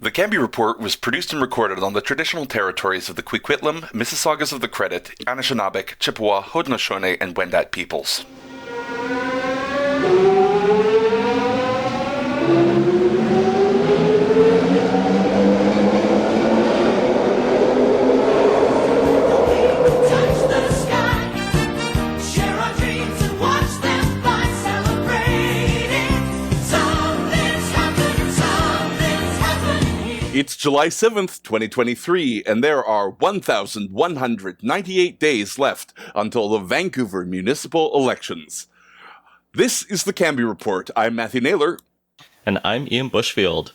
The Canby Report was produced and recorded on the traditional territories of the Coquitlam, Mississaugas of the Credit, Anishinaabeg, Chippewa, Haudenosaunee, and Wendat peoples. It's July 7th, 2023, and there are 1,198 days left until the Vancouver municipal elections. This is the Canby Report. I'm Matthew Naylor. And I'm Ian Bushfield.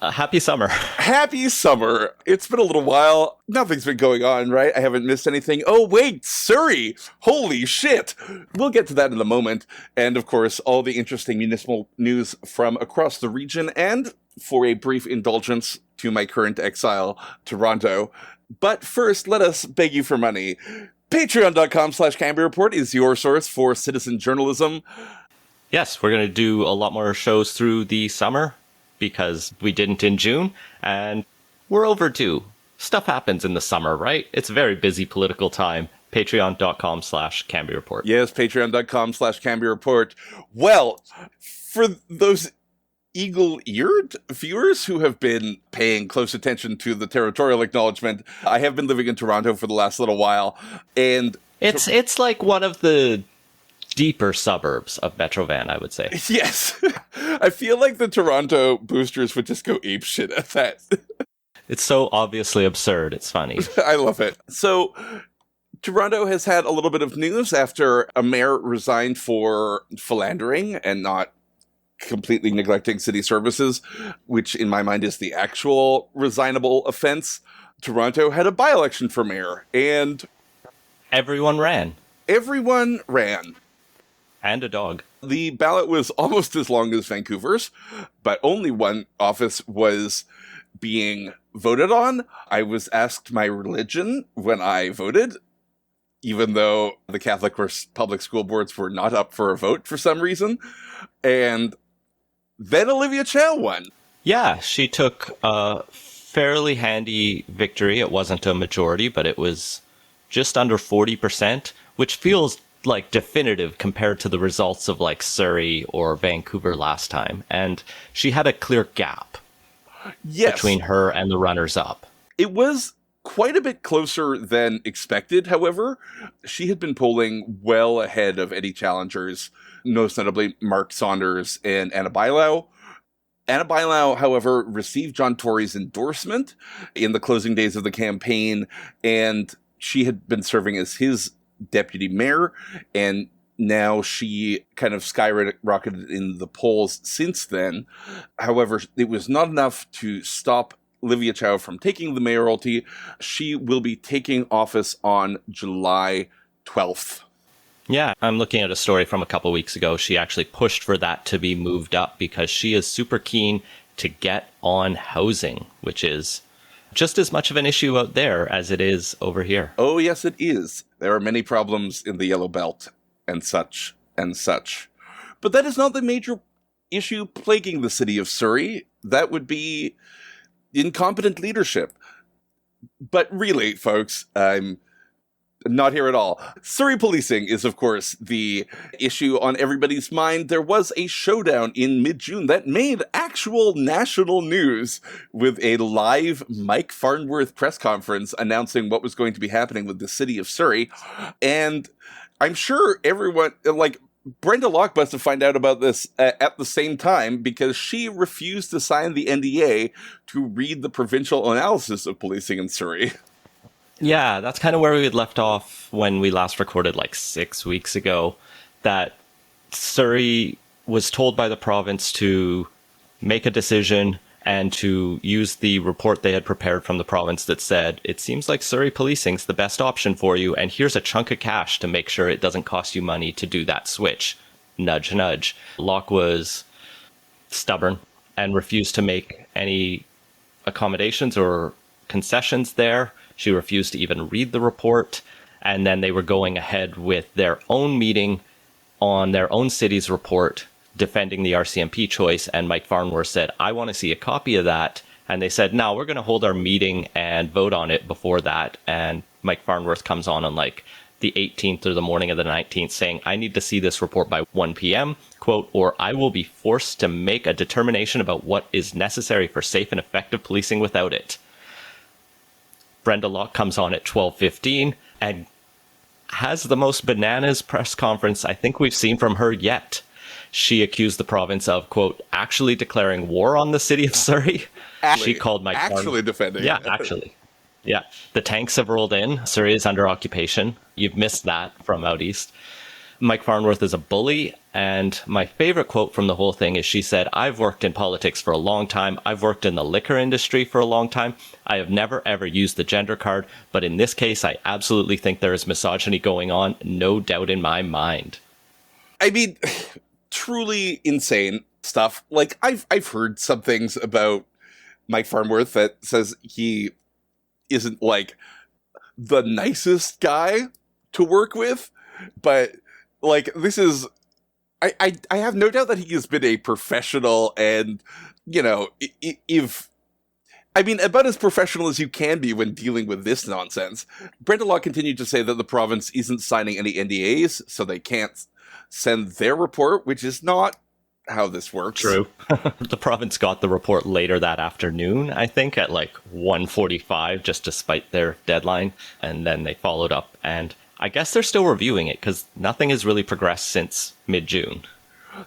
Happy summer. Happy summer. It's been a little while. Nothing's been going on, right? I haven't missed anything. Oh, wait, Surrey! Holy shit! We'll get to that in a moment. And, of course, all the interesting municipal news from across the region, and for a brief indulgence to my current exile, Toronto. But first, let us beg you for money. Patreon.com/Canby Report is your source for citizen journalism. Yes, we're going to do a lot more shows through the summer because we didn't in June, and we're overdue. Stuff happens in the summer, right? It's a very busy political time. Patreon.com/Canby Report. Yes, Patreon.com/Canby Report. Well, for those eagle-eared viewers who have been paying close attention to the territorial acknowledgement, I have been living in Toronto for the last little while, and it's like one of the deeper suburbs of Metro Van, I would say. Yes. I feel like the Toronto boosters would just go apeshit at that. It's so obviously absurd. It's funny. I love it. So, Toronto has had a little bit of news after a mayor resigned for philandering and not completely neglecting city services, which in my mind is the actual resignable offense. Toronto had a by-election for mayor, and everyone ran. Everyone ran. And a dog. The ballot was almost as long as Vancouver's, but only one office was being voted on. I was asked my religion when I voted, even though the Catholic or public school boards were not up for a vote for some reason. And then Olivia Chow won. Yeah, she took a fairly handy victory. It wasn't a majority, but it was just under 40%, which feels like definitive compared to the results of like Surrey or Vancouver last time. And she had a clear gap between her and the runners-up. It was quite a bit closer than expected, however. She had been polling well ahead of any challengers, most notably Mark Saunders and Anna Bailão. Anna Bailão, however, received John Tory's endorsement in the closing days of the campaign, and she had been serving as his deputy mayor, and now she kind of skyrocketed in the polls since then. However, it was not enough to stop Olivia Chow from taking the mayoralty. She will be taking office on July 12th. Yeah, I'm looking at a story from a couple weeks ago. She actually pushed for that to be moved up because she is super keen to get on housing, which is just as much of an issue out there as it is over here. Oh, yes, it is. There are many problems in the Yellow Belt and such and such. But that is not the major issue plaguing the city of Surrey. That would be incompetent leadership. But really, folks, I'm not here at all. Surrey policing is, of course, the issue on everybody's mind. There was a showdown in mid-June that made actual national news with a live Mike Farnworth press conference announcing what was going to be happening with the city of Surrey. And I'm sure everyone, like, Brenda Locke must have found out about this at the same time because she refused to sign the NDA to read the provincial analysis of policing in Surrey. Yeah, that's kind of where we had left off when we last recorded like 6 weeks ago, that Surrey was told by the province to make a decision and to use the report they had prepared from the province that said, it seems like Surrey policing's the best option for you, and here's a chunk of cash to make sure it doesn't cost you money to do that switch. Nudge, nudge. Locke was stubborn and refused to make any accommodations or concessions there. She refused to even read the report, and then they were going ahead with their own meeting on their own city's report defending the RCMP choice, and Mike Farnworth said, I want to see a copy of that, And they said, no, we're going to hold our meeting and vote on it before that. And Mike Farnworth comes on like the 18th or the morning of the 19th saying, I need to see this report by 1 p.m., quote, or I will be forced to make a determination about what is necessary for safe and effective policing without it. Brenda Locke comes on at 12:15 and has the most bananas press conference I think we've seen from her yet. She accused the province of, quote, actually declaring war on the city of Surrey. She called Mike Farnworth defending. Yeah, actually. Yeah. The tanks have rolled in. Surrey is under occupation. You've missed that from out east. Mike Farnworth is a bully. And my favorite quote from the whole thing is she said, I've worked in politics for a long time. I've worked in the liquor industry for a long time. I have never, ever used the gender card. But in this case, I absolutely think there is misogyny going on. No doubt in my mind. I mean, truly insane stuff. Like, I've heard some things about Mike Farnworth that says he isn't, like, the nicest guy to work with. But, like, this is... I have no doubt that he has been a professional and, you know, about as professional as you can be when dealing with this nonsense. Brenda Locke continued to say that the province isn't signing any NDAs, so they can't send their report, which is not how this works. True. The province got the report later that afternoon, I think, at like 1:45, just despite their deadline, and then they followed up, and I guess they're still reviewing it because nothing has really progressed since mid-June.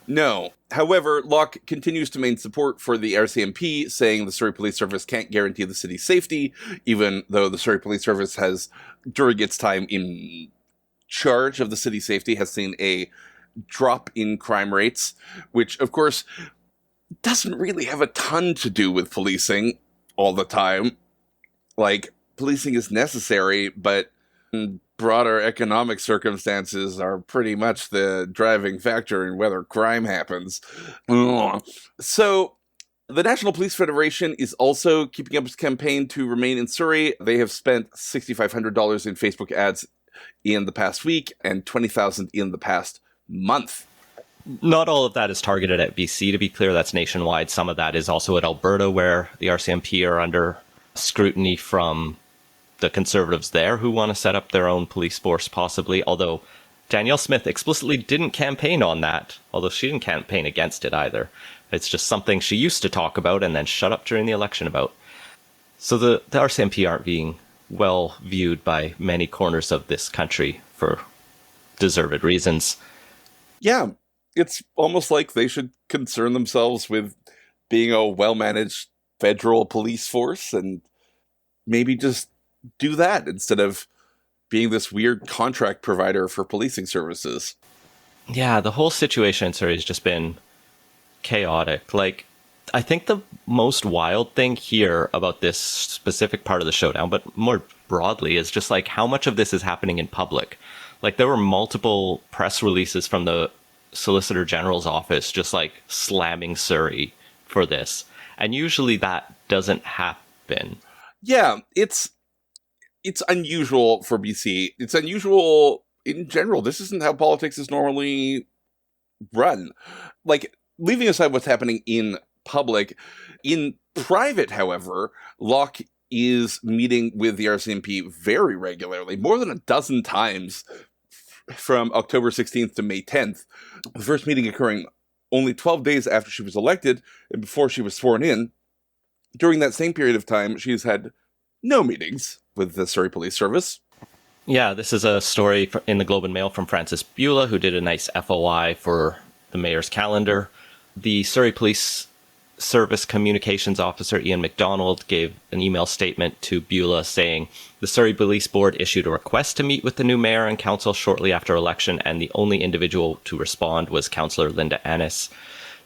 No. However, Locke continues to maintain support for the RCMP, saying the Surrey Police Service can't guarantee the city's safety, even though the Surrey Police Service has, during its time in charge of the city's safety, has seen a drop in crime rates, which, of course, doesn't really have a ton to do with policing all the time. Like, policing is necessary, but broader economic circumstances are pretty much the driving factor in whether crime happens. So, the National Police Federation is also keeping up its campaign to remain in Surrey. They have spent $6,500 in Facebook ads in the past week and $20,000 in the past month. Not all of that is targeted at BC, to be clear. That's nationwide. Some of that is also at Alberta, where the RCMP are under scrutiny from the Conservatives there who want to set up their own police force, possibly. Although Danielle Smith explicitly didn't campaign on that, although she didn't campaign against it either. It's just something she used to talk about and then shut up during the election about. So the RCMP aren't being well viewed by many corners of this country for deserved reasons. Yeah, it's almost like they should concern themselves with being a well-managed federal police force and maybe just do that instead of being this weird contract provider for policing services. Yeah, the whole situation in Surrey has just been chaotic. Like, I think the most wild thing here about this specific part of the showdown, but more broadly, is just like how much of this is happening in public. Like, there were multiple press releases from the Solicitor General's office just like slamming Surrey for this. And usually that doesn't happen. Yeah, it's unusual for BC. It's unusual in general. This isn't how politics is normally run. Like, leaving aside what's happening in public, in private, however, Locke is meeting with the RCMP very regularly, more than a dozen times from October 16th to May 10th. The first meeting occurring only 12 days after she was elected and before she was sworn in. During that same period of time, she's had no meetings with the Surrey Police Service. Yeah, this is a story in the Globe and Mail from Francis Beulah, who did a nice FOI for the mayor's calendar. The Surrey Police Service Communications Officer Ian MacDonald gave an email statement to Beulah saying, the Surrey Police Board issued a request to meet with the new mayor and council shortly after election, and the only individual to respond was Councillor Linda Annis.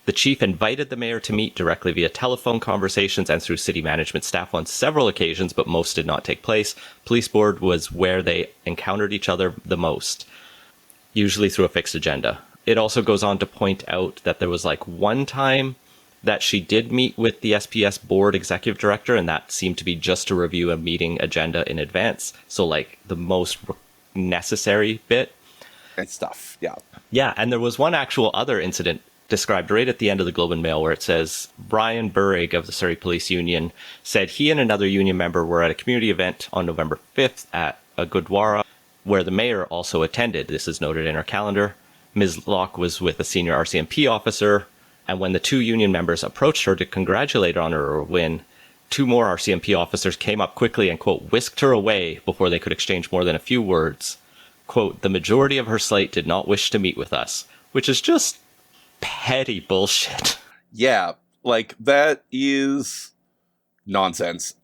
The chief invited the mayor to meet directly via telephone conversations and through city management staff on several occasions, but most did not take place. Police board was where they encountered each other the most, usually through a fixed agenda. It also goes on to point out that there was like one time that she did meet with the SPS board executive director, and that seemed to be just to review a meeting agenda in advance. So like the most necessary bit. And stuff, yeah. Yeah, and there was one actual other incident described right at the end of the Globe and Mail, where it says, Brian Burrig of the Surrey Police Union said he and another union member were at a community event on November 5th at a Gurdwara, where the mayor also attended. This is noted in our calendar. Ms. Locke was with a senior RCMP officer, and when the two union members approached her to congratulate her on her win, two more RCMP officers came up quickly and, quote, whisked her away before they could exchange more than a few words. Quote, the majority of her slate did not wish to meet with us, which is just petty bullshit. Yeah, like, that is nonsense.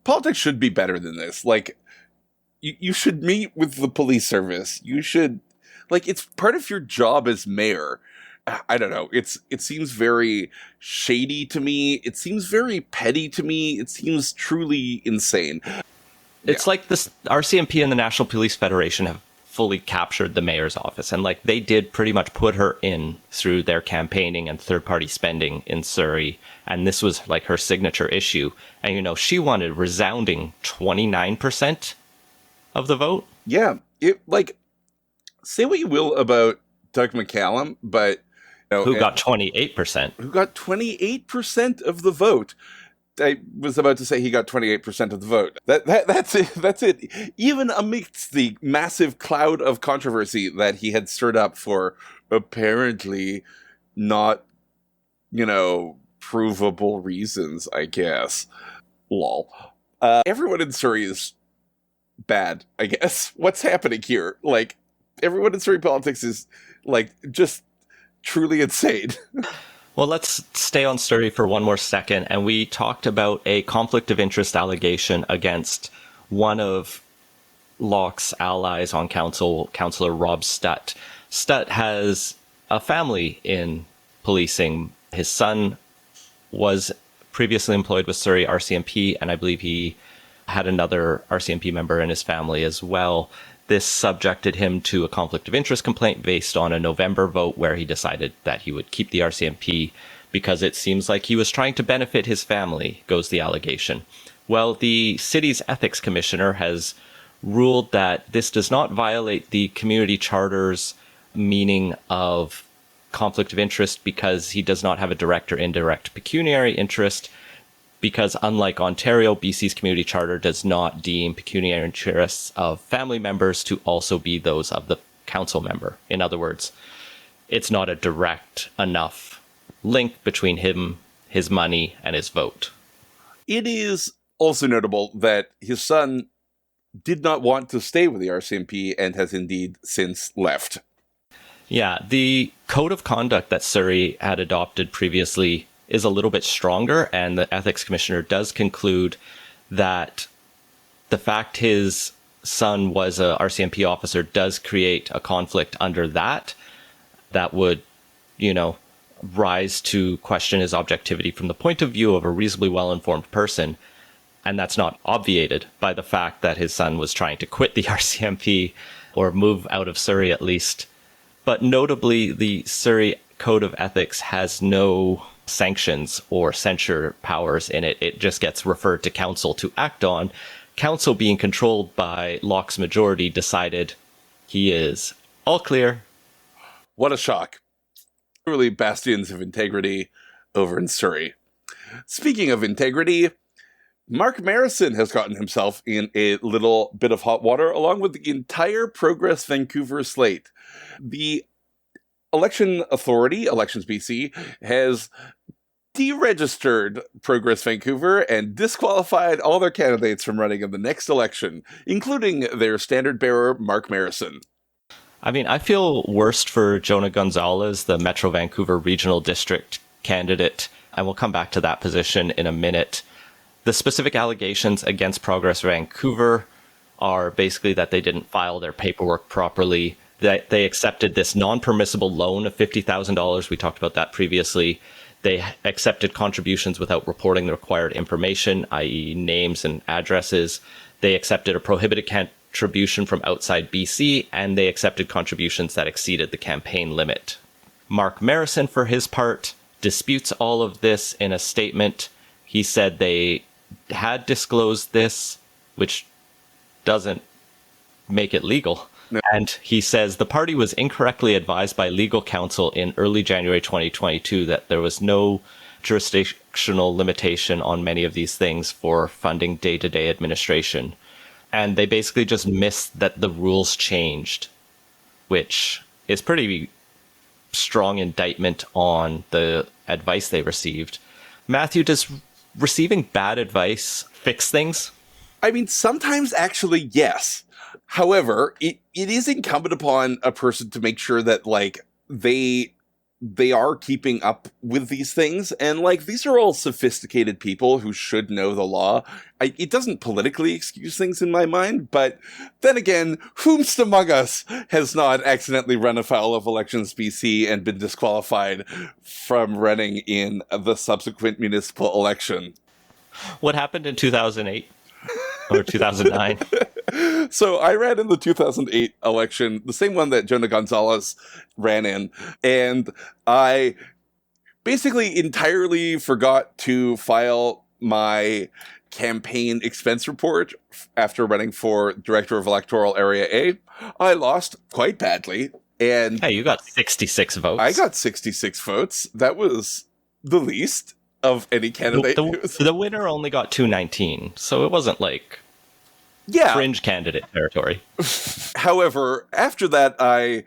Politics should be better than this. Like, you should meet with the police service. You should, like, it's part of your job as mayor. I don't know. It seems very shady to me. It seems very petty to me. It seems truly insane. It's like this RCMP and the National Police Federation have fully captured the mayor's office. And like they did pretty much put her in through their campaigning and third-party spending in Surrey. And this was like her signature issue. And, you know, she wanted resounding 29% of the vote. Yeah. It, like, say what you will about Doug McCallum, but... Who got 28%. Who got 28% of the vote. I was about to say he got 28% of the vote. That's it. That's it. Even amidst the massive cloud of controversy that he had stirred up for apparently not, provable reasons, I guess. Lol. Everyone in Surrey is bad, I guess. What's happening here? Like, everyone in Surrey politics is, like, just truly insane. Well, let's stay on Surrey for one more second. And we talked about a conflict of interest allegation against one of Locke's allies on council, Councillor Rob Stutt. Stutt has a family in policing. His son was previously employed with Surrey RCMP, and I believe he had another RCMP member in his family as well. This subjected him to a conflict of interest complaint based on a November vote where he decided that he would keep the RCMP because it seems like he was trying to benefit his family, goes the allegation. Well, the city's ethics commissioner has ruled that this does not violate the community charter's meaning of conflict of interest because he does not have a direct or indirect pecuniary interest, because unlike Ontario, BC's community charter does not deem pecuniary interests of family members to also be those of the council member. In other words, it's not a direct enough link between him, his money, and his vote. It is also notable that his son did not want to stay with the RCMP and has indeed since left. Yeah, the code of conduct that Surrey had adopted previously is a little bit stronger, and the ethics commissioner does conclude that the fact his son was a RCMP officer does create a conflict under that would, rise to question his objectivity from the point of view of a reasonably well-informed person. And that's not obviated by the fact that his son was trying to quit the RCMP or move out of Surrey at least. But notably, the Surrey Code of Ethics has no sanctions or censure powers in it. It just gets referred to council to act on. Council, being controlled by Locke's majority, decided he is all clear. What a shock. Truly bastions of integrity over in Surrey. Speaking of integrity, Mark Marison has gotten himself in a little bit of hot water along with the entire Progress Vancouver slate. The election authority, Elections BC, has deregistered Progress Vancouver and disqualified all their candidates from running in the next election, including their standard bearer, Mark Marison. I mean, I feel worst for Jonah Gonzalez, the Metro Vancouver Regional District candidate, and we'll come back to that position in a minute. The specific allegations against Progress Vancouver are basically that they didn't file their paperwork properly, that they accepted this non-permissible loan of $50,000. We talked about that previously. They accepted contributions without reporting the required information, i.e. names and addresses. They accepted a prohibited contribution from outside BC, and they accepted contributions that exceeded the campaign limit. Mark Marison, for his part, disputes all of this in a statement. He said they had disclosed this, which doesn't make it legal. No. And he says the party was incorrectly advised by legal counsel in early January 2022 that there was no jurisdictional limitation on many of these things for funding day-to-day administration. And they basically just missed that the rules changed, which is pretty strong indictment on the advice they received. Matthew, does receiving bad advice fix things? I mean, sometimes actually, yes. However, it is incumbent upon a person to make sure that, like, they are keeping up with these things. And, like, these are all sophisticated people who should know the law. It doesn't politically excuse things in my mind, but then again, whomst among us has not accidentally run afoul of Elections BC and been disqualified from running in the subsequent municipal election? What happened in 2008 or 2009? So I ran in the 2008 election, the same one that Jonah Gonzalez ran in, and I basically entirely forgot to file my campaign expense report after running for Director of Electoral Area A. I lost quite badly, and Hey, you got 66 votes. I got 66 votes. That was the least of any candidate. The winner only got 219, so it wasn't like fringe candidate territory. However, after that, I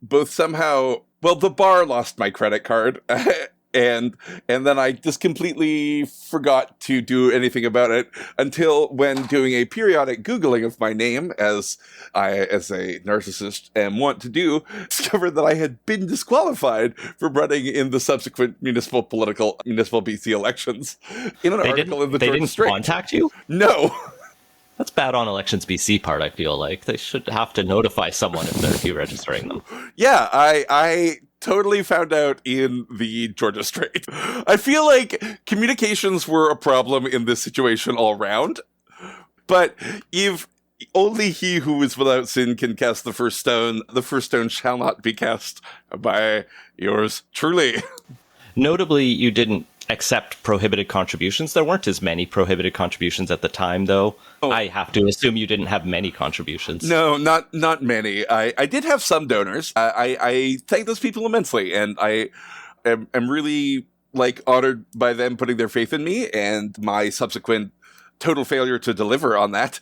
both somehow, the bar lost my credit card, and then I just completely forgot to do anything about it until when doing a periodic Googling of my name, as I, as a narcissist, am wont to do, discovered that I had been disqualified from running in the subsequent municipal BC elections in an article in the Georgia Straight. They didn't contact you? No. That's bad on Elections BC part, I feel like. They should have to notify someone if they're deregistering them. Yeah, I totally found out in the Georgia Straight. I feel like communications were a problem in this situation all around. But if only he who is without sin can cast the first stone shall not be cast by yours truly. Notably, you didn't accept prohibited contributions. There weren't as many prohibited contributions at the time, though. Oh. I have to assume you didn't have many contributions. No, not many. I did have some donors. I thank those people immensely, and I am really, like, honored by them putting their faith in me and my subsequent total failure to deliver on that.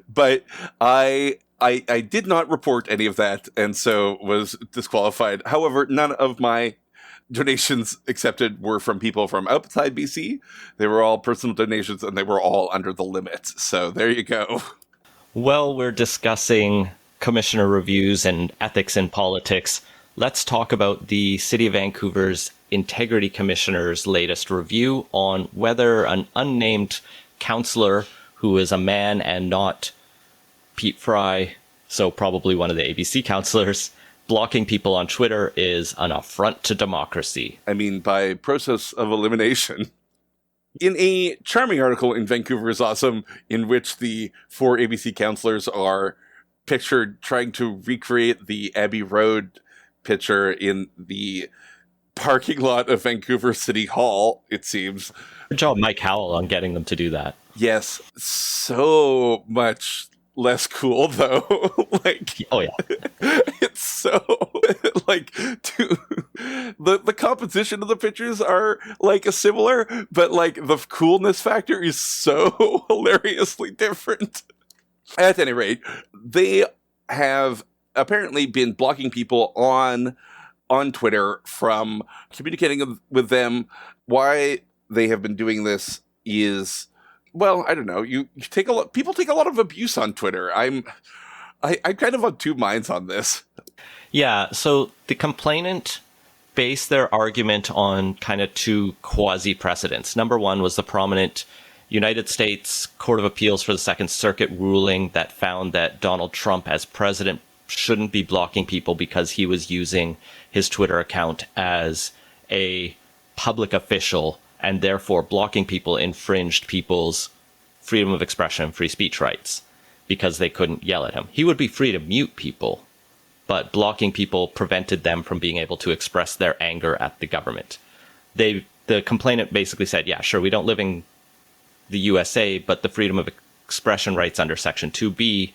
But I did not report any of that, and so was disqualified. However, none of my donations accepted were from people from outside BC. They were all personal donations, and they were all under the limit. So there you go. Well, we're discussing commissioner reviews and ethics in politics. Let's talk about the City of Vancouver's Integrity Commissioner's latest review on whether an unnamed councillor, who is a man and not Pete Fry, so probably one of the ABC councillors, blocking people on Twitter is an affront to democracy. I mean, by process of elimination. In a charming article in Vancouver is Awesome, in which the 4 ABC councillors are pictured trying to recreate the Abbey Road picture in the parking lot of Vancouver City Hall, it seems. Good job, Mike Howell, on getting them to do that. Yes, so much less cool, though. Oh yeah, it's so the composition of the pictures are similar, but the coolness factor is so hilariously different. At any rate, they have apparently been blocking people on Twitter from communicating with them. Why they have been doing this is, well, I don't know. People take a lot of abuse on Twitter. I'm kind of on two minds on this. Yeah, so the complainant based their argument on kind of two quasi-precedents. Number one was the prominent United States Court of Appeals for the Second Circuit ruling that found that Donald Trump as president shouldn't be blocking people because he was using his Twitter account as a public official, and therefore blocking people infringed people's freedom of expression and free speech rights because they couldn't yell at him. He would be free to mute people, but blocking people prevented them from being able to express their anger at the government. The complainant basically said, yeah, sure, we don't live in the USA, but the freedom of expression rights under Section 2B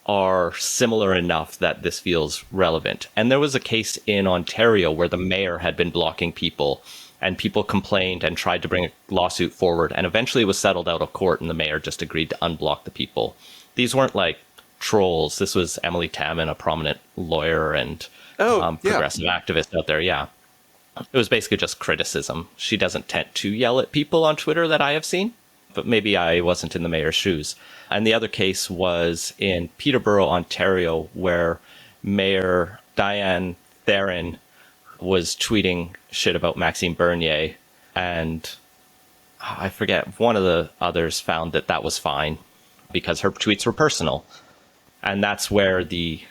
are similar enough that this feels relevant. And there was a case in Ontario where the mayor had been blocking people, and people complained and tried to bring a lawsuit forward, and eventually it was settled out of court, and the mayor just agreed to unblock the people. These weren't like trolls. This was Emily Tamman, a prominent lawyer and progressive activist out there. Yeah. It was basically just criticism. She doesn't tend to yell at people on Twitter that I have seen, but maybe I wasn't in the mayor's shoes. And the other case was in Peterborough, Ontario, where Mayor Diane Theron was tweeting shit about Maxime Bernier, and I forget, one of the others found that that was fine because her tweets were personal. And that's where the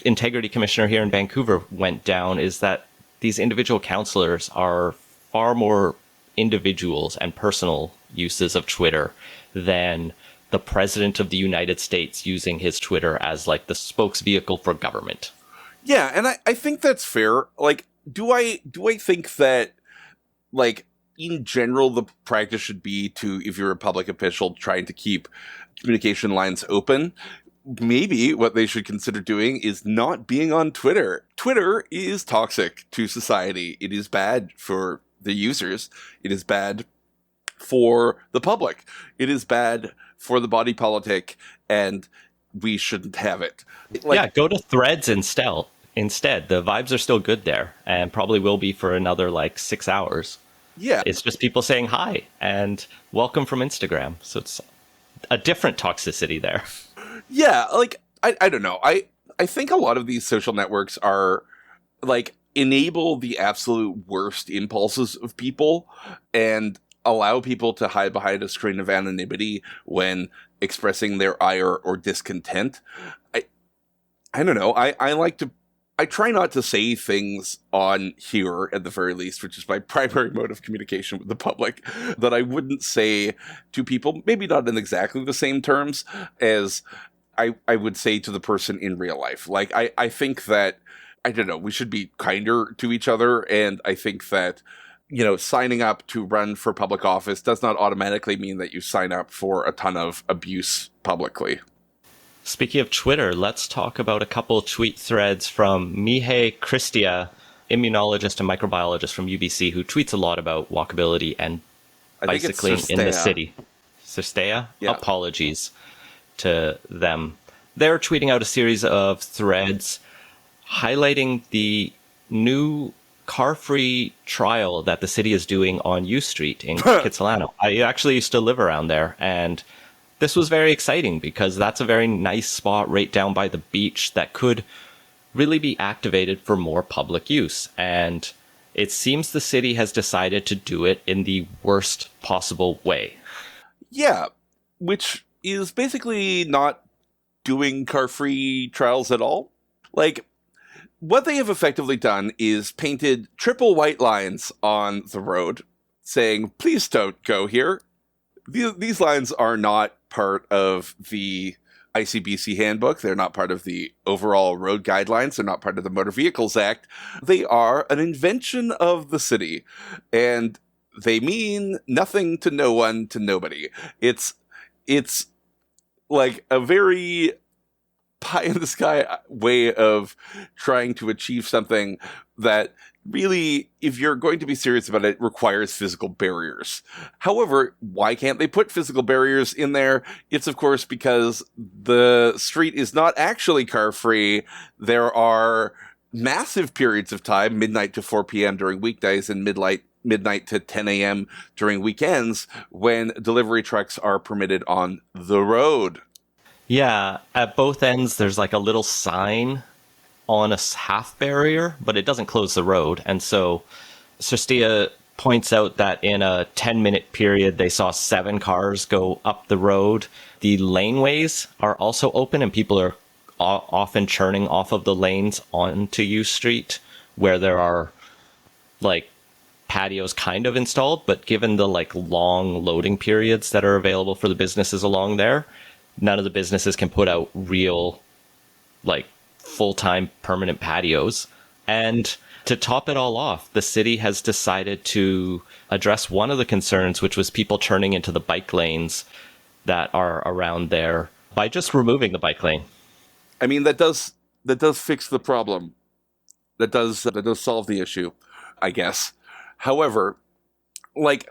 integrity commissioner here in Vancouver went down, is that these individual councillors are far more individuals and personal uses of Twitter than the president of the United States using his Twitter as like the spokesvehicle for government. Yeah, and I think that's fair. Like, do I think that, like, in general, the practice should be to, if you're a public official trying to keep communication lines open, maybe what they should consider doing is not being on Twitter. Twitter is toxic to society. It is bad for the users. It is bad for the public. It is bad for the body politic, and we shouldn't have it. Like, yeah, go to Threads instead. The vibes are still good there, and probably will be for another like 6 hours. Yeah. It's just people saying hi and welcome from Instagram. So it's a different toxicity there. Yeah, like, I don't know. I think a lot of these social networks are, like, enable the absolute worst impulses of people and allow people to hide behind a screen of anonymity when expressing their ire or discontent. I don't know. I try not to say things on here, at the very least, which is my primary mode of communication with the public, that I wouldn't say to people, maybe not in exactly the same terms as I would say to the person in real life. Like, I think that, I don't know, we should be kinder to each other, and I think that, you know, signing up to run for public office does not automatically mean that you sign up for a ton of abuse publicly. Speaking of Twitter, let's talk about a couple tweet threads from Mihai Cristea, immunologist and microbiologist from UBC, who tweets a lot about walkability and bicycling in the city. Cristea? Yeah. Apologies to them. They're tweeting out a series of threads highlighting the new car-free trial that the city is doing on U Street in Kitsilano. I actually used to live around there, and this was very exciting because that's a very nice spot right down by the beach that could really be activated for more public use. And it seems the city has decided to do it in the worst possible way. Yeah, which is basically not doing car-free trials at all. Like, what they have effectively done is painted triple white lines on the road saying, please don't go here. These lines are not part of the ICBC handbook. They're not part of the overall road guidelines. They're not part of the Motor Vehicles Act. They are an invention of the city, and they mean nothing to no one, to nobody. It's like a very pie-in-the-sky way of trying to achieve something that really, if you're going to be serious about it, requires physical barriers. However, why can't they put physical barriers in there? It's, of course, because the street is not actually car-free. There are massive periods of time, midnight to 4 p.m. during weekdays and midnight to 10 a.m. during weekends, when delivery trucks are permitted on the road. Yeah, at both ends, there's like a little sign on a half barrier, but it doesn't close the road. And so Cristea points out that in a 10-minute period, they saw 7 cars go up the road. The laneways are also open, and people are often churning off of the lanes onto U Street, where there are like patios kind of installed, but given the like long loading periods that are available for the businesses along there, none of the businesses can put out real, like, full-time permanent patios. And to top it all off, the city has decided to address one of the concerns, which was people turning into the bike lanes that are around there, by just removing the bike lane. I mean, that does fix the problem. That does solve the issue, I guess. However, like,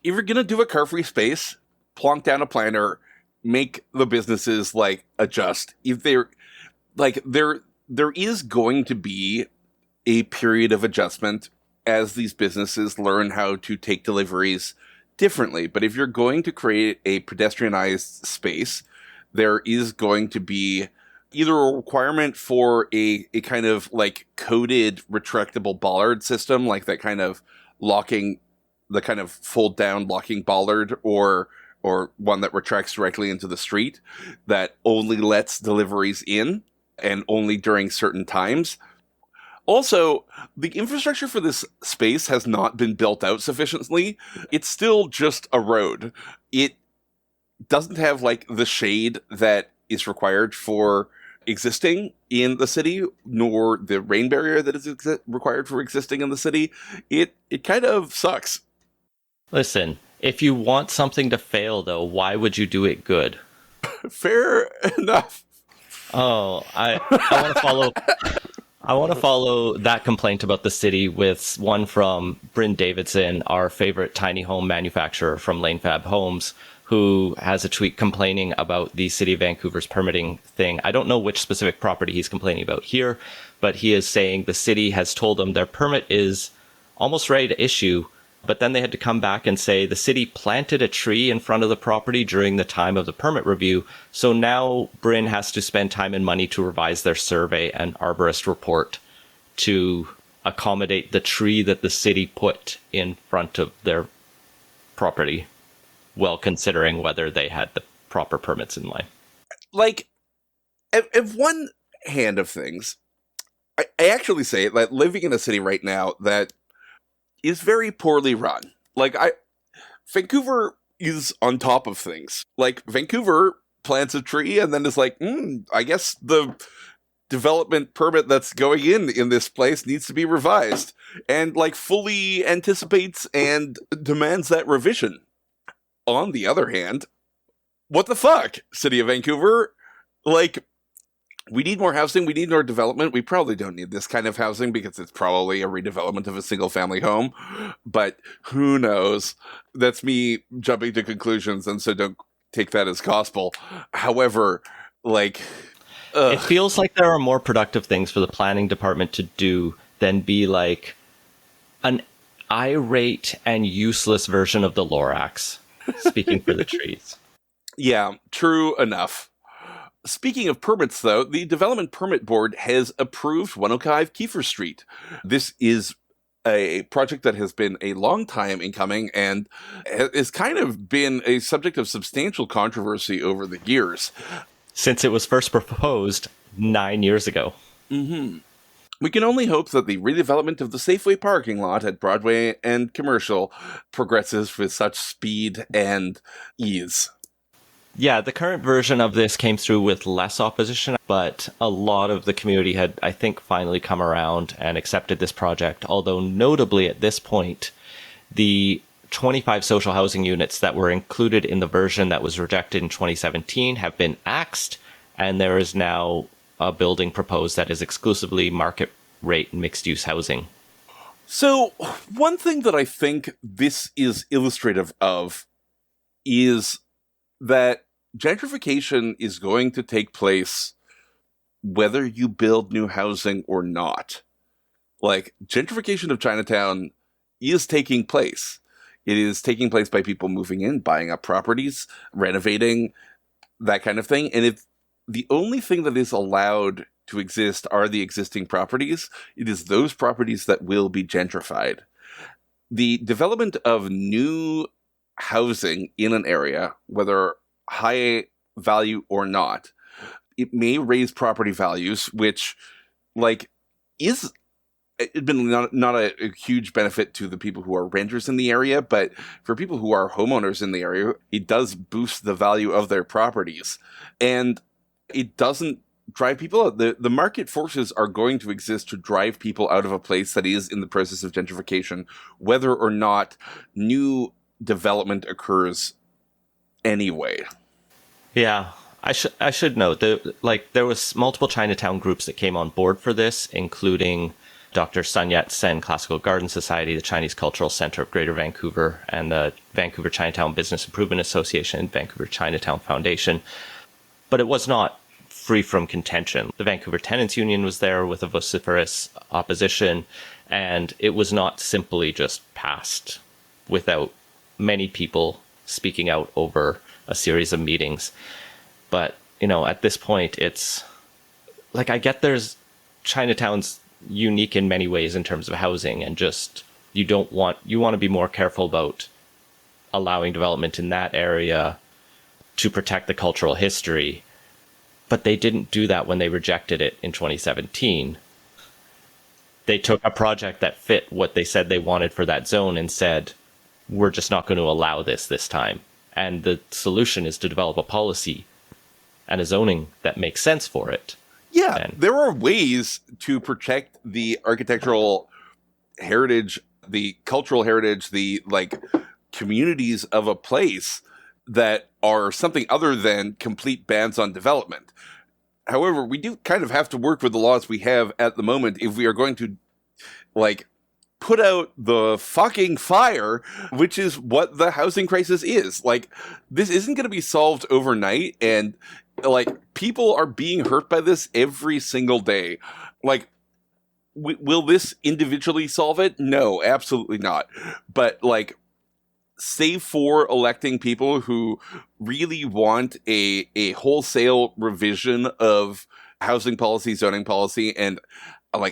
if you're gonna do a car-free space, plonk down a planner, make the businesses like adjust. If they're like there is going to be a period of adjustment as these businesses learn how to take deliveries differently. But if you're going to create a pedestrianized space, there is going to be either a requirement for a kind of like coded retractable bollard system, like that kind of locking, the kind of fold down locking bollard, or one that retracts directly into the street that only lets deliveries in and only during certain times. Also, the infrastructure for this space has not been built out sufficiently. It's still just a road. It doesn't have like the shade that is required for existing in the city, nor the rain barrier that is required for existing in the city. It kind of sucks. Listen, if you want something to fail, though, why would you do it good? Fair enough. Oh, I want to follow. I want to follow that complaint about the city with one from Bryn Davidson, our favorite tiny home manufacturer from Lanefab Homes, who has a tweet complaining about the city of Vancouver's permitting thing. I don't know which specific property he's complaining about here, but he is saying the city has told them their permit is almost ready to issue, but then they had to come back and say the city planted a tree in front of the property during the time of the permit review. So now Bryn has to spend time and money to revise their survey and arborist report to accommodate the tree that the city put in front of their property, well considering whether they had the proper permits in line. Like, at one hand of things, I actually say that living in a city right now that is very poorly run. Like, Vancouver is on top of things. Like, Vancouver plants a tree and then is like, I guess the development permit that's going in this place needs to be revised, and like fully anticipates and demands that revision. On the other hand, what the fuck, City of Vancouver? Like, we need more housing, we need more development. We probably don't need this kind of housing because it's probably a redevelopment of a single family home. But who knows? That's me jumping to conclusions, and so don't take that as gospel. However, like, it feels like there are more productive things for the planning department to do than be like an irate and useless version of the Lorax, speaking for the trees. Yeah, true enough. Speaking of permits, though, the Development Permit Board has approved 105 Kiefer Street. This is a project that has been a long time in coming and has kind of been a subject of substantial controversy over the years. Since it was first proposed 9 years ago. Mm-hmm. We can only hope that the redevelopment of the Safeway parking lot at Broadway and Commercial progresses with such speed and ease. Yeah, the current version of this came through with less opposition, but a lot of the community had, I think, finally come around and accepted this project, although notably at this point, the 25 social housing units that were included in the version that was rejected in 2017 have been axed, and there is now a building proposed that is exclusively market rate mixed-use housing. So, one thing that I think this is illustrative of is that gentrification is going to take place whether you build new housing or not. Like, gentrification of Chinatown is taking place. It is taking place by people moving in, buying up properties, renovating, that kind of thing. And if the only thing that is allowed to exist are the existing properties, it is those properties that will be gentrified. The development of new housing in an area, whether high value or not, it may raise property values, which, like, is it's been not a huge benefit to the people who are renters in the area, but for people who are homeowners in the area, it does boost the value of their properties. And it doesn't drive people out. The market forces are going to exist to drive people out of a place that is in the process of gentrification, whether or not new development occurs anyway. Yeah, I should note that there was multiple Chinatown groups that came on board for this, including Dr. Sun Yat-sen Classical Garden Society, the Chinese Cultural Center of Greater Vancouver, and the Vancouver Chinatown Business Improvement Association and Vancouver Chinatown Foundation. But it was not free from contention. The Vancouver Tenants Union was there with a vociferous opposition, and it was not simply just passed without many people speaking out over a series of meetings. But, at this point, it's like, I get there's Chinatown's unique in many ways in terms of housing, and just you want to be more careful about allowing development in that area to protect the cultural history. But they didn't do that when they rejected it in 2017. They took a project that fit what they said they wanted for that zone and said, we're just not going to allow this time. And the solution is to develop a policy and a zoning that makes sense for it. Yeah, there are ways to protect the architectural heritage, the cultural heritage, the communities of a place that are something other than complete bans on development. However, we do kind of have to work with the laws we have at the moment if we are going to put out the fucking fire, which is what the housing crisis is. This isn't going to be solved overnight, and people are being hurt by this every single day. Will this individually solve it? No, absolutely not. But save for electing people who really want a wholesale revision of housing policy, zoning policy, and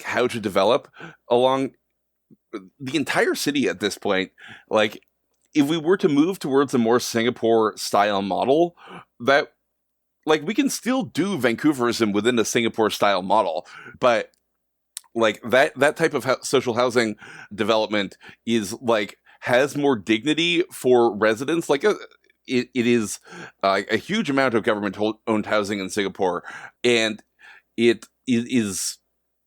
how to develop along the entire city at this point. If we were to move towards a more Singapore style model, that we can still do Vancouverism within a Singapore style model, but that type of social housing development is has more dignity for residents. It is a huge amount of government-owned housing in Singapore, and it is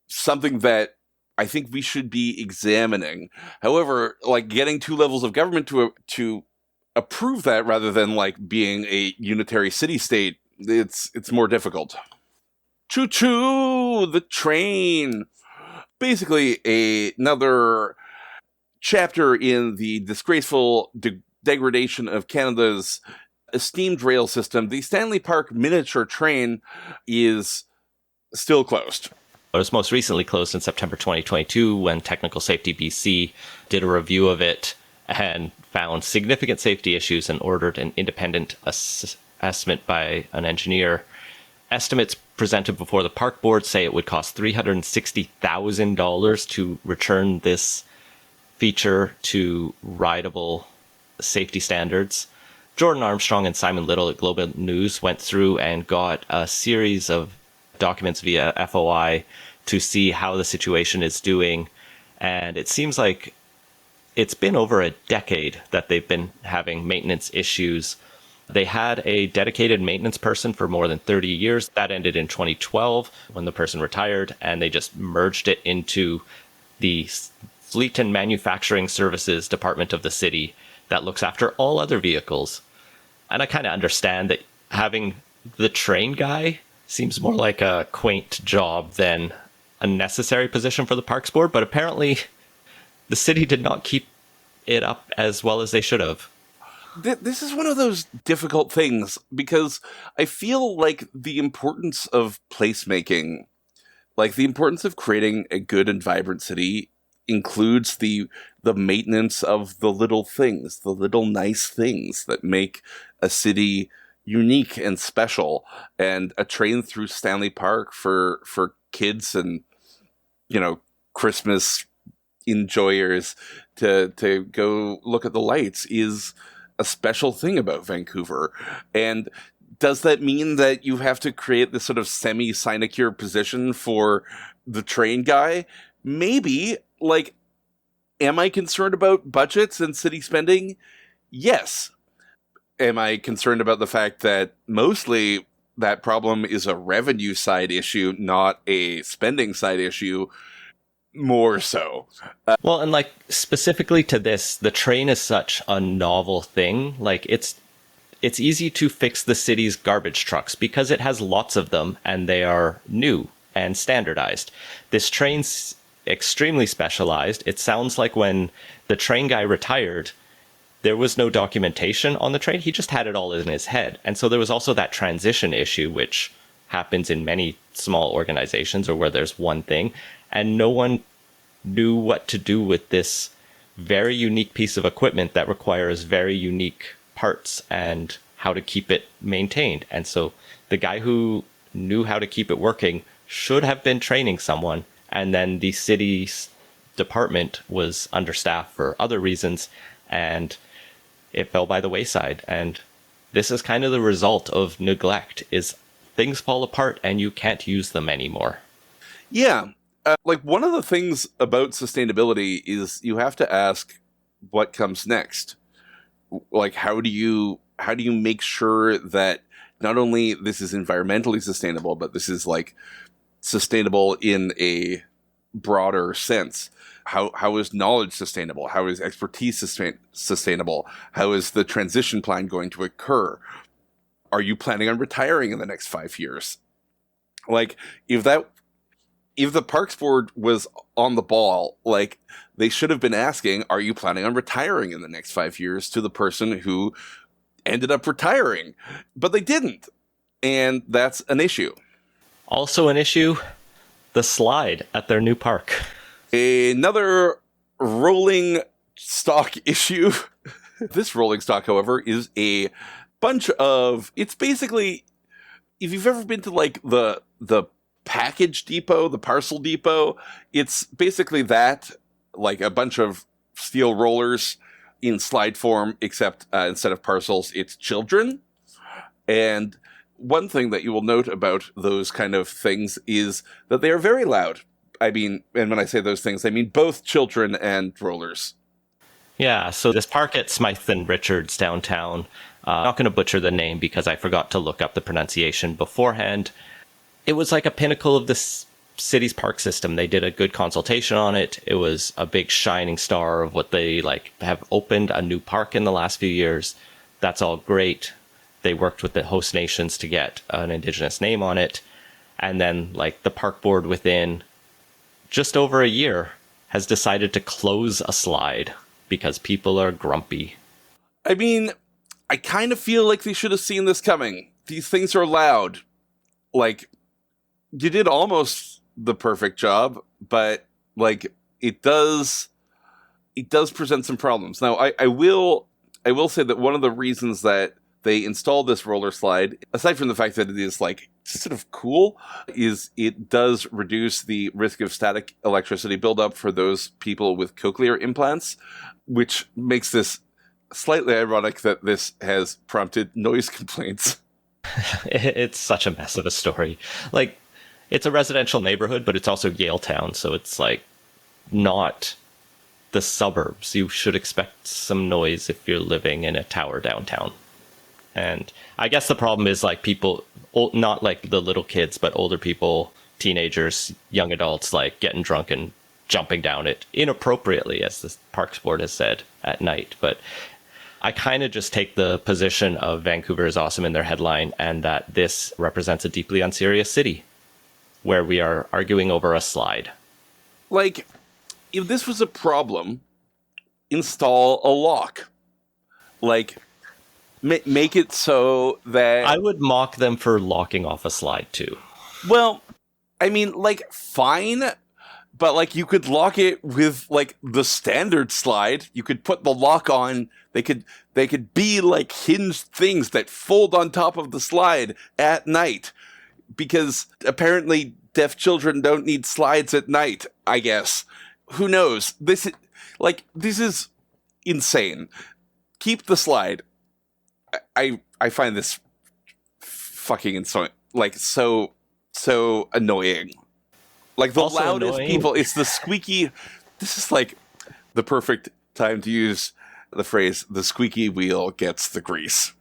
something that I think we should be examining. However, getting two levels of government to approve that rather than being a unitary city-state, it's more difficult. Choo-choo! The train! Basically, another chapter in the disgraceful degradation of Canada's esteemed rail system. The Stanley Park miniature train is still closed. It was most recently closed in September 2022 when Technical Safety BC did a review of it and found significant safety issues and ordered an independent assessment by an engineer. Estimates presented before the park board say it would cost $360,000 to return this feature to rideable safety standards. Jordan Armstrong and Simon Little at Global News went through and got a series of documents via FOI to see how the situation is doing. And it seems like it's been over a decade that they've been having maintenance issues. They had a dedicated maintenance person for more than 30 years. That ended in 2012 when the person retired, and they just merged it into the Fleet and Manufacturing Services department of the city that looks after all other vehicles. And I kind of understand that having the train guy seems more like a quaint job than a necessary position for the Parks Board, but apparently the city did not keep it up as well as they should have. This is one of those difficult things, because I feel like the importance of placemaking, the importance of creating a good and vibrant city, includes the maintenance of the little things, the little nice things that make a city unique and special. And a train through Stanley Park for kids and, Christmas enjoyers to go look at the lights is a special thing about Vancouver. And does that mean that you have to create this sort of semi-sinecure position for the train guy? Maybe. Am I concerned about budgets and city spending? Yes. Am I concerned about the fact that mostly that problem is a revenue side issue, not a spending side issue? More so. Well, and specifically to this, the train is such a novel thing. it's easy to fix the city's garbage trucks because it has lots of them and they are new and standardized. This train's extremely specialized. It sounds like when the train guy retired, there was no documentation on the train. He just had it all in his head. And so there was also that transition issue, which happens in many small organizations or where there's one thing, and no one knew what to do with this very unique piece of equipment that requires very unique parts and how to keep it maintained. And so the guy who knew how to keep it working should have been training someone, and then the city's department was understaffed for other reasons, and it fell by the wayside. And this is kind of the result of neglect, is things fall apart and you can't use them anymore. Yeah. Like, one of the things about sustainability is you have to ask what comes next. Like, how do you make sure that not only this is environmentally sustainable, but this is like sustainable in a broader sense? How is knowledge sustainable? How is expertise sustainable? How is the transition plan going to occur? Are you planning on retiring in the next 5 years? Like, if the Parks Board was on the ball, like, they should have been asking, are you planning on retiring in the next 5 years, to the person who ended up retiring? But they didn't. And that's an issue. Also an issue, the slide at their new park. Another rolling stock issue. This rolling stock, however, is a bunch of, it's basically, if you've ever been to like the package depot, the parcel depot, it's basically that, like a bunch of steel rollers in slide form, except instead of parcels, it's children. And one thing that you will note about those kind of things is that they are very loud. I mean, and when I say those things, I mean both children and rollers. Yeah, so this park at Smythe and Richards downtown, I'm not going to butcher the name because I forgot to look up the pronunciation beforehand. It was like a pinnacle of the city's park system. They did a good consultation on it. It was a big shining star of what they like have opened a new park in the last few years. That's all great. They worked with the host nations to get an indigenous name on it. And then like the park board within just over a year has decided to close a slide because people are grumpy. I mean, I kind of feel like they should have seen this coming. These things are loud. Like, you did almost the perfect job, but like it does present some problems. Now, I will say that one of the reasons that they installed this roller slide, aside from the fact that it is like sort of cool, is it does reduce the risk of static electricity buildup for those people with cochlear implants, which makes this slightly ironic that this has prompted noise complaints. It's such a mess of a story. Like, it's a residential neighborhood, but it's also Yaletown, so it's like not the suburbs. You should expect some noise if you're living in a tower downtown. And I guess the problem is like people, not like the little kids, but older people, teenagers, young adults, like getting drunk and jumping down it inappropriately, as the Parks Board has said, at night. But I kind of just take the position of Vancouver is awesome in their headline, and that this represents a deeply unserious city where we are arguing over a slide. Like, if this was a problem, install a lock. Like, make it so that... I would mock them for locking off a slide too. Well, I mean, like, fine, but like you could lock it with like the standard slide. You could put the lock on. They could be like hinged things that fold on top of the slide at night, because apparently deaf children don't need slides at night, I guess. Who knows? This is insane. Keep the slide. I find this fucking insane. Like, so annoying. Like, the Also loudest annoying. people, it's the squeaky... This is like the perfect time to use the phrase, the squeaky wheel gets the grease.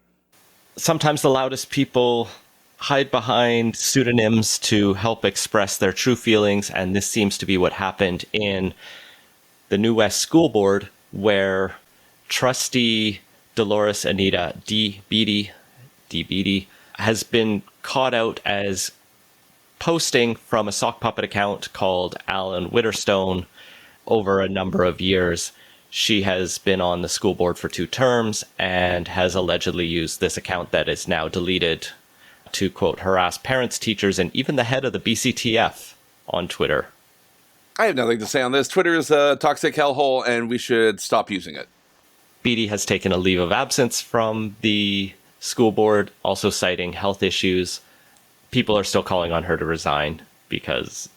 Sometimes the loudest people hide behind pseudonyms to help express their true feelings, and this seems to be what happened in the New West School Board, where trustee Dolores Anita D. Beatty, has been caught out as posting from a sock puppet account called Alan Witherstone over a number of years. She has been on the school board for 2 terms and has allegedly used this account that is now deleted to, quote, harass parents, teachers, and even the head of the BCTF on Twitter. I have nothing to say on this. Twitter is a toxic hellhole, and we should stop using it. Beatty has taken a leave of absence from the school board, also citing health issues. People are still calling on her to resign because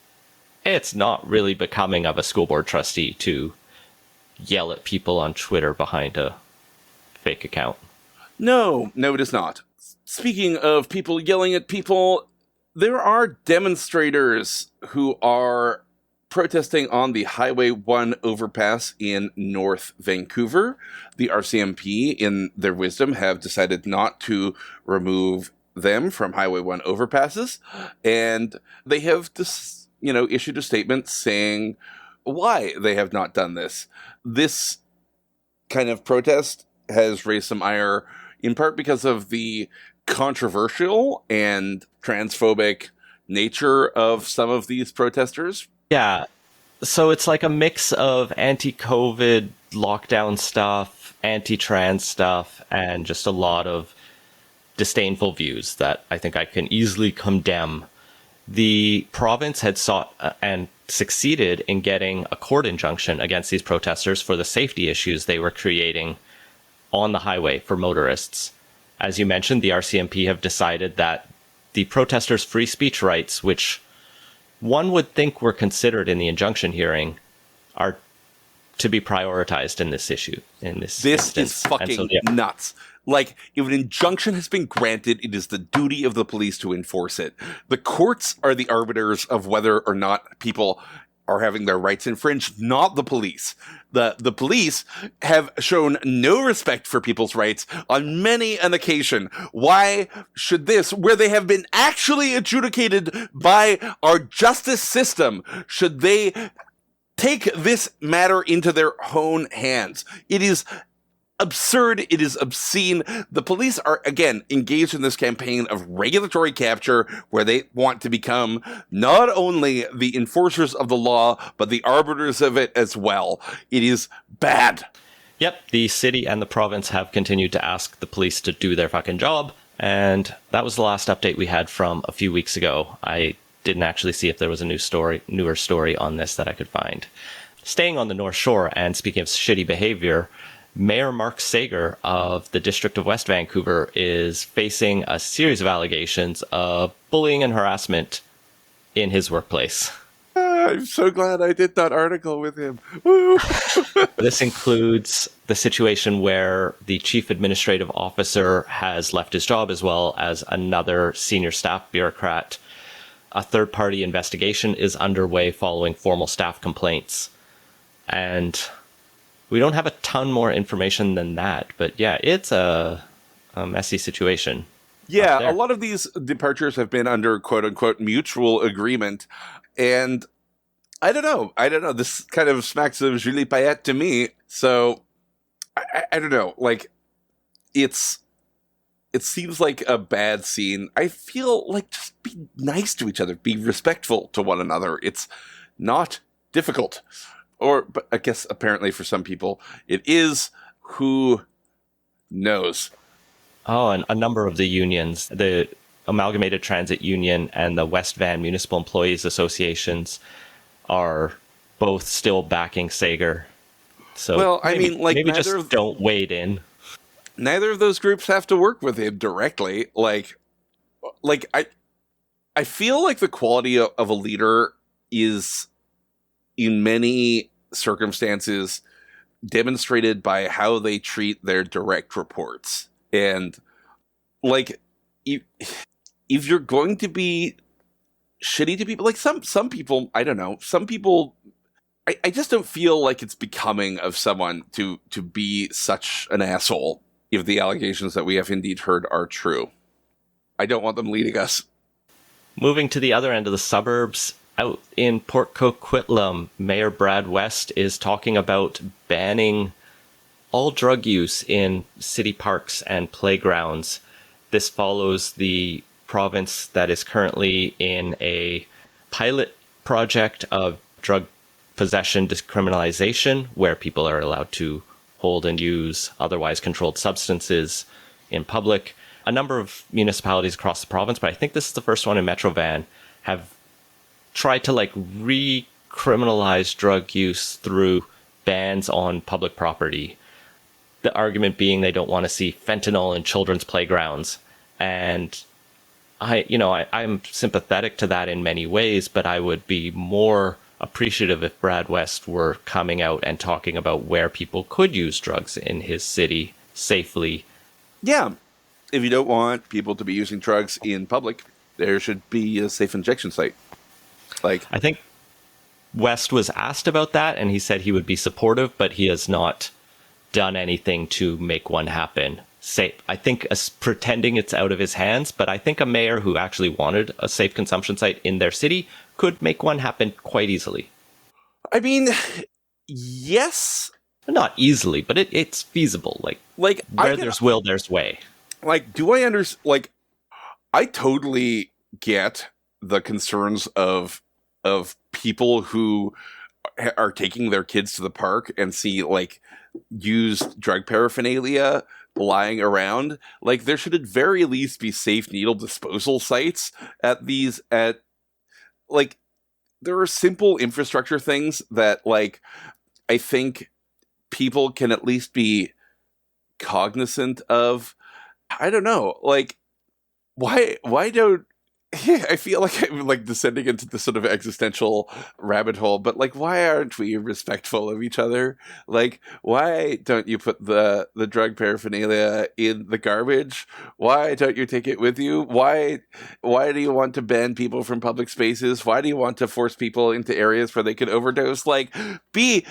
it's not really becoming of a school board trustee to yell at people on Twitter behind a fake account. No, it is not. Speaking of people yelling at people, there are demonstrators who are protesting on the Highway 1 overpass in North Vancouver. The RCMP, in their wisdom, have decided not to remove them from Highway 1 overpasses, and they have issued a statement saying why they have not done this. This kind of protest has raised some ire, in part because of the controversial and transphobic nature of some of these protesters. Yeah, so it's like a mix of anti-COVID lockdown stuff, anti-trans stuff, and just a lot of disdainful views that I think I can easily condemn. The province had sought and succeeded in getting a court injunction against these protesters for the safety issues they were creating on the highway for motorists. As you mentioned, the RCMP have decided that the protesters' free speech rights, which one would think were considered in the injunction hearing, are to be prioritized in this issue. This is fucking nuts. Like, if an injunction has been granted, it is the duty of the police to enforce it. The courts are the arbiters of whether or not people are having their rights infringed, not the police. The police have shown no respect for people's rights on many an occasion. Why should this, where they have been actually adjudicated by our justice system, should they take this matter into their own hands? It is absurd. It is obscene. The police are, again, engaged in this campaign of regulatory capture where they want to become not only the enforcers of the law, but the arbiters of it as well. It is bad. Yep, the city and the province have continued to ask the police to do their fucking job, and that was the last update we had from a few weeks ago. I didn't actually see if there was a newer story on this that I could find. Staying on the North Shore, and speaking of shitty behavior, Mayor Mark Sager of the District of West Vancouver is facing a series of allegations of bullying and harassment in his workplace. I'm so glad I did that article with him. Woo. This includes the situation where the chief administrative officer has left his job, as well as another senior staff bureaucrat. A third-party investigation is underway following formal staff complaints. And we don't have a ton more information than that, but yeah, it's a messy situation. Yeah, a lot of these departures have been under quote-unquote mutual agreement, and I don't know. This kind of smacks of Julie Payette to me, so I don't know. Like, it seems like a bad scene. I feel like just be nice to each other, be respectful to one another. It's not difficult. But I guess apparently for some people it is. Who knows? Oh, and a number of the unions, the Amalgamated Transit Union and the West Van Municipal Employees Associations, are both still backing Sager. So, well, maybe just don't wade in. Neither of those groups have to work with him directly. Like I feel like the quality of a leader is, in many circumstances, demonstrated by how they treat their direct reports. And, like, if you're going to be shitty to people, like some people, I don't know, some people, I just don't feel like it's becoming of someone to be such an asshole if the allegations that we have indeed heard are true. I don't want them leading us. Moving to the other end of the suburbs, out in Port Coquitlam, Mayor Brad West is talking about banning all drug use in city parks and playgrounds. This follows the province that is currently in a pilot project of drug possession decriminalization, where people are allowed to hold and use otherwise controlled substances in public. A number of municipalities across the province, but I think this is the first one in Metro Van, have tried to recriminalize drug use through bans on public property. The argument being they don't want to see fentanyl in children's playgrounds. And I'm sympathetic to that in many ways, but I would be more appreciative if Brad West were coming out and talking about where people could use drugs in his city safely. Yeah. If you don't want people to be using drugs in public, there should be a safe injection site. I think West was asked about that, and he said he would be supportive, but he has not done anything to make one happen. I think pretending it's out of his hands, but I think a mayor who actually wanted a safe consumption site in their city could make one happen quite easily. I mean, yes. Not easily, but it's feasible. Where there's will, there's way. Do I understand? I totally get the concerns of people who are taking their kids to the park and see used drug paraphernalia lying around. There should at very least be safe needle disposal sites at these. There are simple infrastructure things that I think people can at least be cognizant of. I don't know. Why don't I feel like I'm descending into the sort of existential rabbit hole, but why aren't we respectful of each other? Why don't you put the drug paraphernalia in the garbage? Why don't you take it with you? Why do you want to ban people from public spaces? Why do you want to force people into areas where they could overdose? Be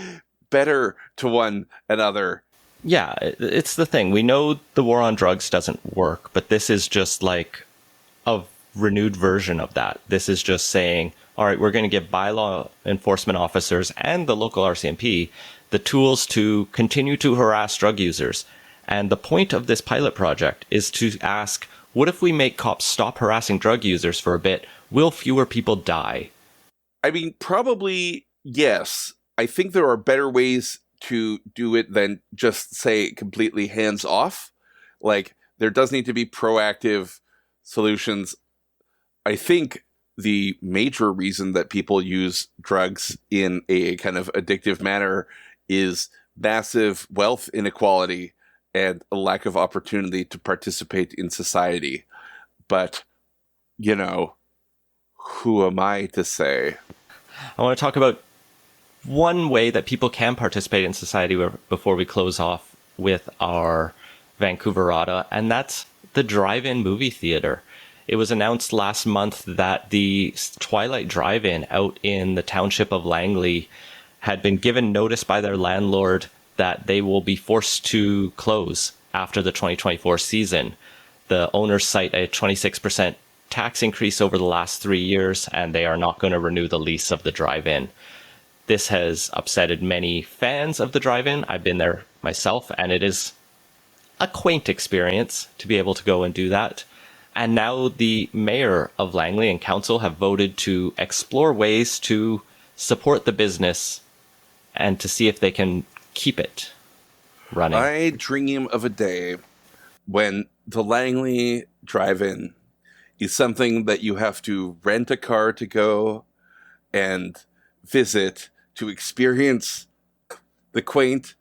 better to one another. Yeah, it's the thing. We know the war on drugs doesn't work, but this is just a renewed version of that. This is just saying, all right, we're going to give bylaw enforcement officers and the local RCMP the tools to continue to harass drug users. And the point of this pilot project is to ask, what if we make cops stop harassing drug users for a bit? Will fewer people die? I mean, probably yes. I think there are better ways to do it than just say completely hands off. There does need to be proactive solutions. I think the major reason that people use drugs in a kind of addictive manner is massive wealth inequality and a lack of opportunity to participate in society. But, who am I to say? I want to talk about one way that people can participate in society before we close off with our Vancouverata, and that's the drive-in movie theater. It was announced last month that the Twilight Drive-In out in the township of Langley had been given notice by their landlord that they will be forced to close after the 2024 season. The owners cite a 26% tax increase over the last 3 years, and they are not going to renew the lease of the drive-in. This has upsetted many fans of the drive-in. I've been there myself, and it is a quaint experience to be able to go and do that. And now the mayor of Langley and council have voted to explore ways to support the business and to see if they can keep it running. I dream of a day when the Langley Drive-In is something that you have to rent a car to go and visit to experience the quaint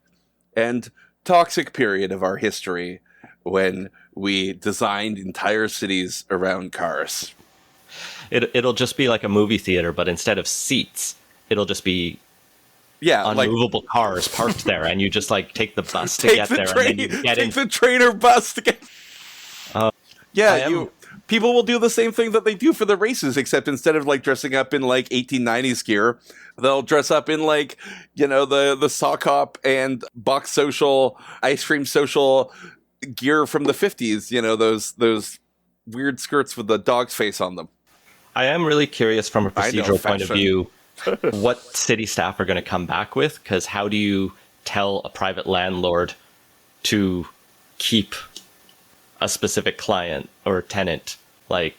and toxic period of our history when we designed entire cities around cars. It'll just be like a movie theater, but instead of seats, it'll just be unmovable cars parked there, and you just take the bus to get there, and then you get in. Take the train or bus to get. People will do the same thing that they do for the races, except instead of dressing up in 1890s gear, they'll dress up in the sock hop and box social, ice cream social gear from the 50s. Those weird skirts with the dog's face on them. I am really curious from a procedural point of view what city staff are going to come back with, because how do you tell a private landlord, to keep a specific client or tenant? Like,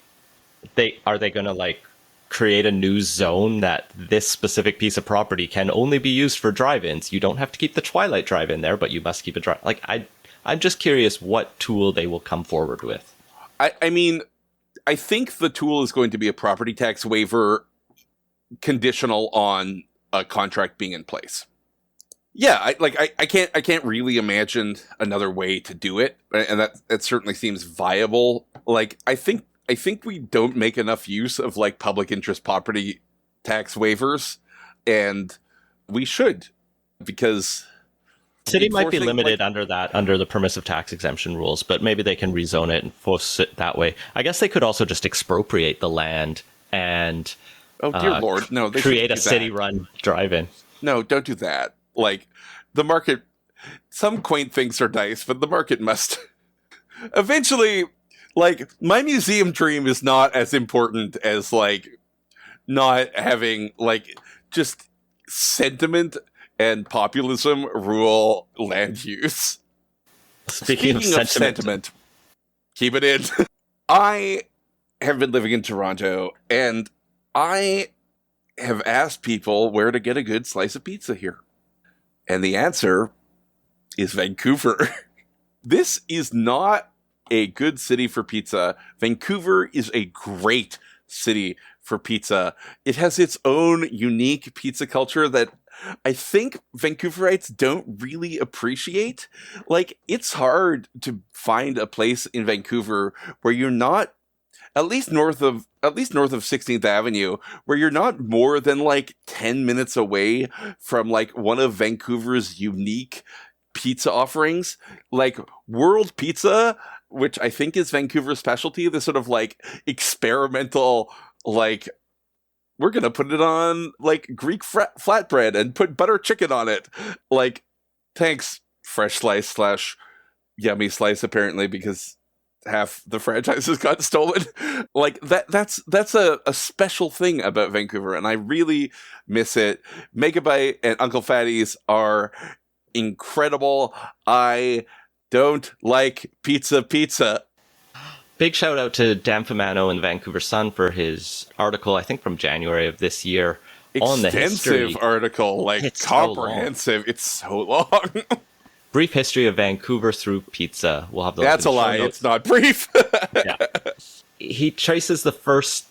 are they going to like create a new zone that this specific piece of property can only be used for drive-ins? You don't have to keep the Twilight drive-in there, but you must keep a drive. Like, I'm just curious what tool they will come forward with. I mean, I think the tool is going to be a property tax waiver conditional on a contract being in place. Yeah, I can't really imagine another way to do it, and that certainly seems viable. Like, I think we don't make enough use of like public interest property tax waivers, and we should, because City might be limited under the permissive tax exemption rules, but maybe they can rezone it and force it that way. I guess they could also just expropriate the land and oh dear Lord, no, they create a city-run drive-in. No, don't do that. Like, the market, some quaint things are nice, but the market must eventually. Like, my museum dream is not as important as, like, not having, like, just sentiment and populism rule land use. Speaking of sentiment, keep it in. I have been living in Toronto, and I have asked people where to get a good slice of pizza here. And the answer is Vancouver. This is not a good city for pizza. Vancouver is a great city for pizza. It has its own unique pizza culture that I think Vancouverites don't really appreciate. Like, it's hard to find a place in Vancouver where you're not, at least north of 16th Avenue, where you're not more than like 10 minutes away from like one of Vancouver's unique pizza offerings. Like World Pizza, which I think is Vancouver's specialty, the sort of like experimental, like, we're going to put it on like Greek flatbread and put butter chicken on it. Like, thanks, Fresh Slice / Yummy Slice, apparently, because half the franchises got stolen. Like, that's a special thing about Vancouver, and I really miss it. Megabyte and Uncle Fatty's are incredible. I don't like pizza. Big shout out to Dan Fumano in the Vancouver Sun for his article, I think from January of this year, on the history. Extensive article, like, it's comprehensive. It's so long. Brief history of Vancouver through pizza. We'll have those. That's a lie. It's not brief. Yeah. He traces the first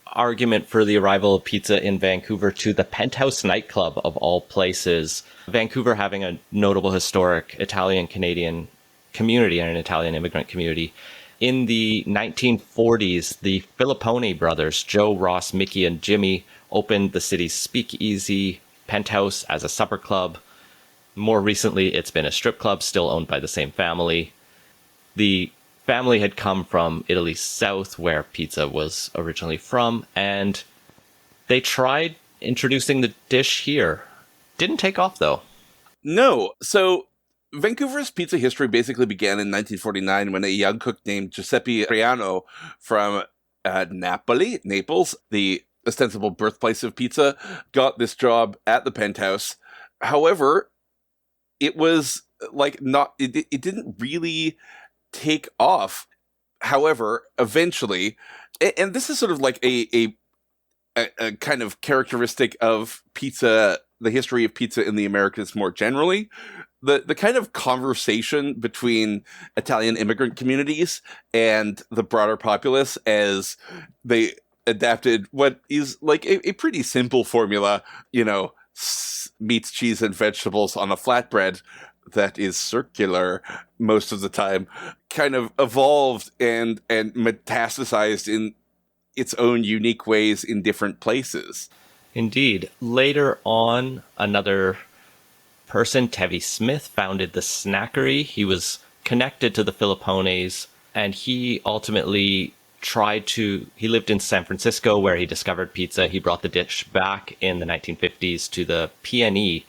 argument for the arrival of pizza in Vancouver to the Penthouse nightclub of all places. Vancouver having a notable historic Italian-Canadian community and an Italian immigrant community. In the 1940s, the Filippone brothers, Joe, Ross, Mickey, and Jimmy, opened the city's speakeasy Penthouse as a supper club. More recently, it's been a strip club, still owned by the same family. The family had come from Italy's south, where pizza was originally from, and they tried introducing the dish here. Didn't take off, though. No. So Vancouver's pizza history basically began in 1949 when a young cook named Giuseppe Riano from Naples, the ostensible birthplace of pizza, got this job at the Penthouse. However, it was like not, it didn't really take off. However, eventually, and this is sort of like a kind of characteristic of pizza, the history of pizza in the Americas more generally, the kind of conversation between Italian immigrant communities and the broader populace as they adapted what is like a pretty simple formula, you know, meats, cheese, and vegetables on a flatbread that is circular most of the time, kind of evolved and metastasized in its own unique ways in different places. Indeed. Later on, another person, Tevi Smith, founded the Snackery. He was connected to the Filippones, and he ultimately he lived in San Francisco where he discovered pizza. He brought the dish back in the 1950s to the PNE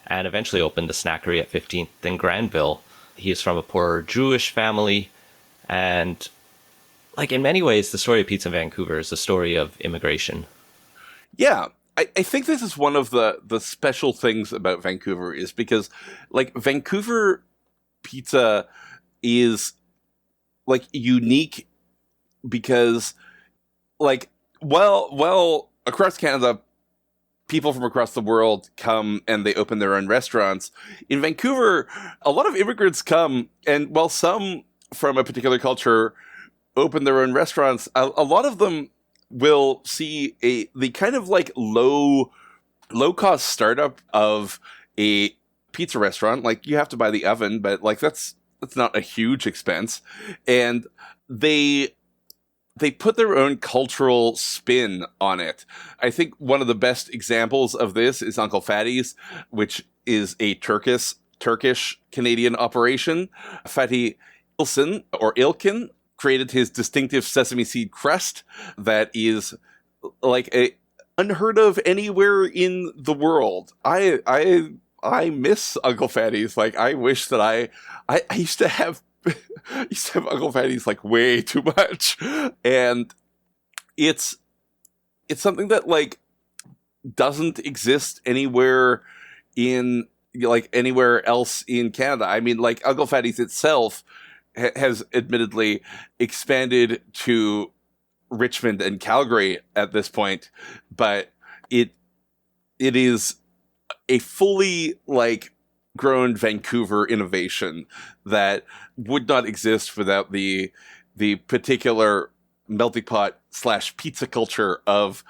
and eventually opened the Snackery at 15th and Granville. He is from a poor Jewish family, and like in many ways, the story of pizza in Vancouver is the story of immigration. Yeah. I think this is one of the special things about Vancouver is because, like, Vancouver pizza is like unique because like well across Canada people from across the world come and they open their own restaurants. In Vancouver, a lot of immigrants come, and while some from a particular culture open their own restaurants, a lot of them will see the kind of like low cost startup of a pizza restaurant. Like you have to buy the oven, but like that's not a huge expense, and they put their own cultural spin on it. I think one of the best examples of this is Uncle Fatty's, which is a Turkish Canadian operation. Fatty Ilkin created his distinctive sesame seed crust that is like a unheard of anywhere in the world. I miss Uncle Fatty's. Like I wish that I used to have Uncle Fatty's like way too much, and it's something that like doesn't exist anywhere else in Canada. I mean, like Uncle Fatty's itself has admittedly expanded to Richmond and Calgary at this point, but it is a fully like grown Vancouver innovation that would not exist without the particular melting pot / pizza culture of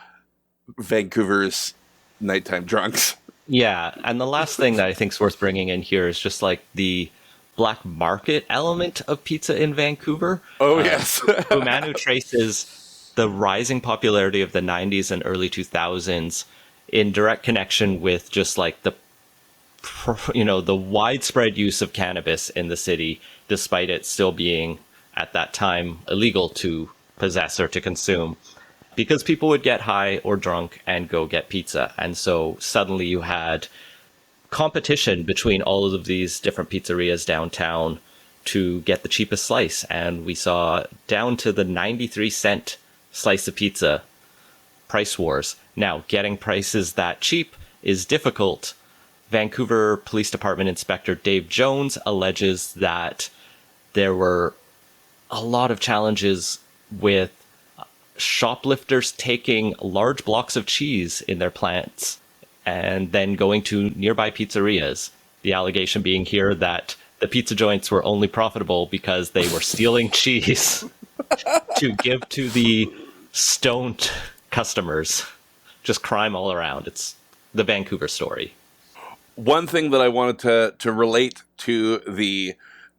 Vancouver's nighttime drunks. Yeah, and the last thing that I think is worth bringing in here is just like the black market element of pizza in Vancouver. Oh, yes. Umanu traces the rising popularity of the 90s and early 2000s in direct connection with just like the widespread use of cannabis in the city, despite it still being at that time illegal to possess or to consume, because people would get high or drunk and go get pizza. And so suddenly you had competition between all of these different pizzerias downtown to get the cheapest slice. And we saw down to the 93-cent slice of pizza price wars. Now, getting prices that cheap is difficult. Vancouver Police Department Inspector Dave Jones alleges that there were a lot of challenges with shoplifters taking large blocks of cheese in their plants and then going to nearby pizzerias. The allegation being here that the pizza joints were only profitable because they were stealing cheese to give to the stoned customers. Just crime all around. It's the Vancouver story. One thing that I wanted to relate to the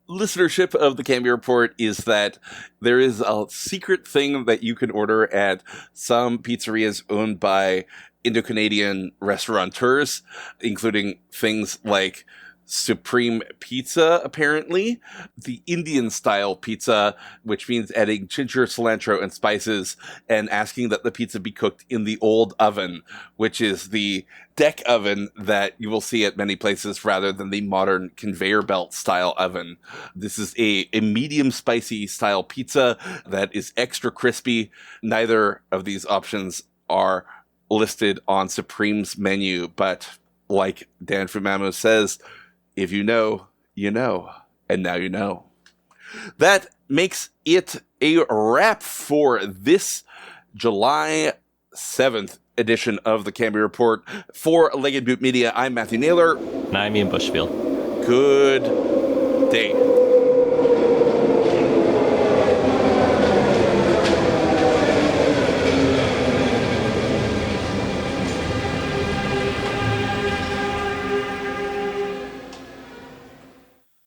listenership of the Cambie Report is that there is a secret thing that you can order at some pizzerias owned by Indo-Canadian restaurateurs, including things like Supreme Pizza, apparently. The Indian-style pizza, which means adding ginger, cilantro, and spices, and asking that the pizza be cooked in the old oven, which is the deck oven that you will see at many places rather than the modern conveyor belt style oven. This is a medium spicy style pizza that is extra crispy. Neither of these options are listed on Supreme's menu, but like Dan Fumamo says, if you know, you know, and now you know. That makes it a wrap for this July 7th edition of the Cambie Report. For Legged Boot Media, I'm Matthew Naylor. And I'm Ian Bushfield. Good day.